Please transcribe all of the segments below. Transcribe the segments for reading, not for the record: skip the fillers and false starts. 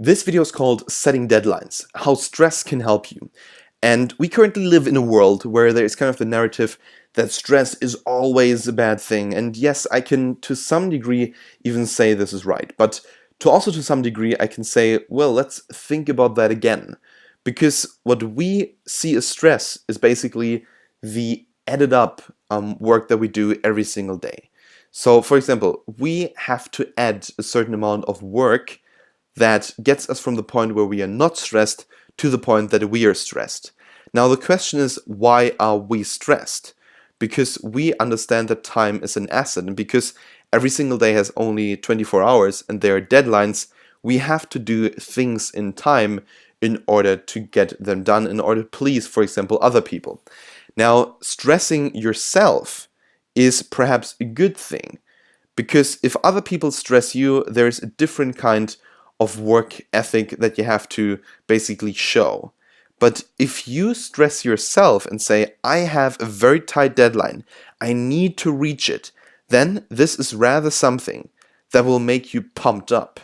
This video is called Setting Deadlines, How Stress Can Help You. And we currently live in a world where there is kind of the narrative that stress is always a bad thing. And yes, I can to some degree even say this is right. But to some degree I can say, well, let's think about that again. Because what we see as stress is basically the added up work that we do every single day. So for example, we have to add a certain amount of work that gets us from the point where we are not stressed to the point that we are stressed. Now the question is, why are we stressed? Because we understand that time is an asset, and because every single day has only 24 hours and there are deadlines, we have to do things in time in order to get them done, in order to please, for example, other people. Now, stressing yourself is perhaps a good thing, because if other people stress you, there's a different kind of work ethic that you have to basically show. But if you stress yourself and say, I have a very tight deadline, I need to reach it, then this is rather something that will make you pumped up.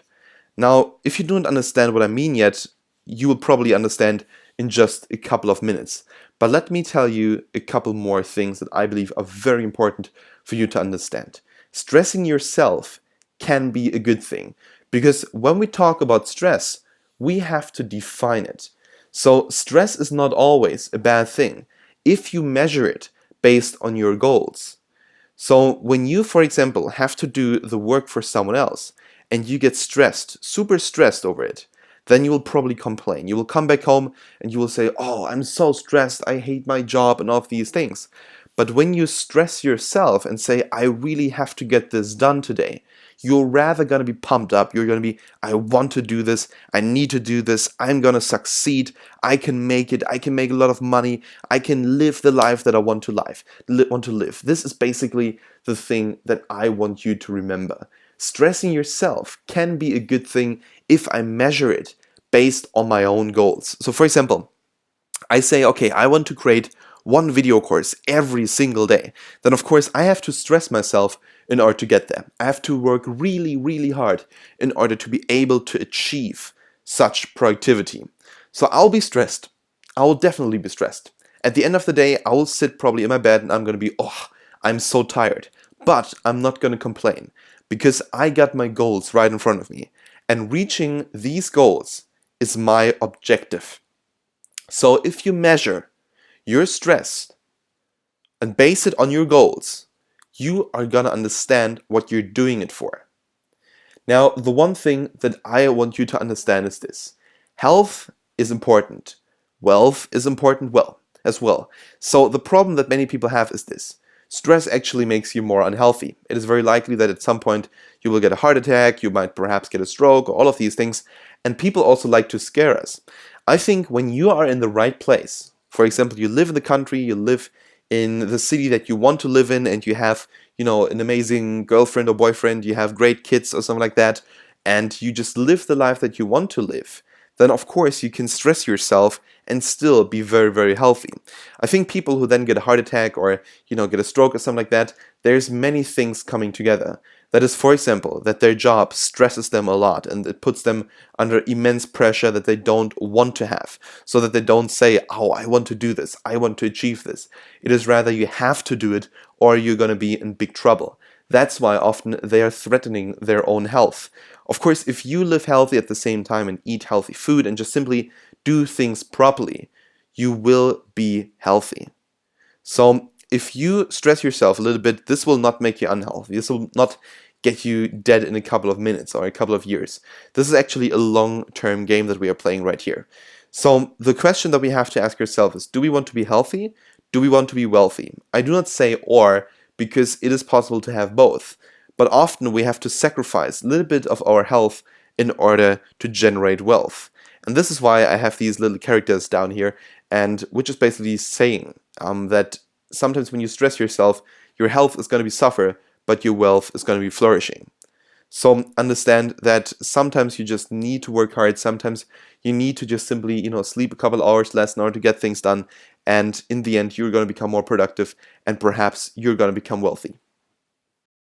Now, if you don't understand what I mean yet, you will probably understand in just a couple of minutes. But let me tell you a couple more things that I believe are very important for you to understand. Stressing yourself can be a good thing, because when we talk about stress, we have to define it. So stress is not always a bad thing if you measure it based on your goals. So when you, for example, have to do the work for someone else and you get stressed, super stressed over it, then you will probably complain. You will come back home and you will say, oh, I'm so stressed, I hate my job and all of these things. But when you stress yourself and say, I really have to get this done today, you're rather going to be pumped up. You're going to be, I want to do this, I need to do this, I'm going to succeed, I can make it, I can make a lot of money, I can live the life that I want to live. This is basically the thing that I want you to remember. Stressing yourself can be a good thing if I measure it based on my own goals. So for example, I say, okay, I want to create one video course every single day. Then of course I have to stress myself in order to get there. I have to work really, really hard in order to be able to achieve such productivity. So I'll be stressed. I will definitely be stressed. At the end of the day, I will sit probably in my bed and I'm going to be, oh, I'm so tired. But I'm not going to complain because I got my goals right in front of me. And reaching these goals is my objective. So if you measure your stress and base it on your goals, you are gonna understand what you're doing it for. Now, the one thing that I want you to understand is this. Health is important. Wealth is important as well. So the problem that many people have is this. Stress actually makes you more unhealthy. It is very likely that at some point you will get a heart attack, you might perhaps get a stroke, or all of these things. And people also like to scare us. I think when you are in the right place, for example, you live in the country, you live in the city that you want to live in, and you have, an amazing girlfriend or boyfriend, you have great kids or something like that, and you just live the life that you want to live, then of course you can stress yourself and still be very, very healthy. I think people who then get a heart attack or, get a stroke or something like that, there's many things coming together. That is, for example, that their job stresses them a lot and it puts them under immense pressure that they don't want to have, so that they don't say, oh, I want to do this, I want to achieve this. It is rather you have to do it or you're going to be in big trouble. That's why often they are threatening their own health. Of course, if you live healthy at the same time and eat healthy food and just simply do things properly, you will be healthy. So if you stress yourself a little bit, this will not make you unhealthy. This will not get you dead in a couple of minutes or a couple of years. This is actually a long-term game that we are playing right here. So the question that we have to ask ourselves is, do we want to be healthy? Do we want to be wealthy? I do not say or, because it is possible to have both. But often we have to sacrifice a little bit of our health in order to generate wealth. And this is why I have these little characters down here, and which is basically saying that sometimes when you stress yourself, your health is going to be suffer, but your wealth is going to be flourishing. So understand that sometimes you just need to work hard, sometimes you need to just simply, sleep a couple hours less in order to get things done, and in the end you're going to become more productive and perhaps you're going to become wealthy.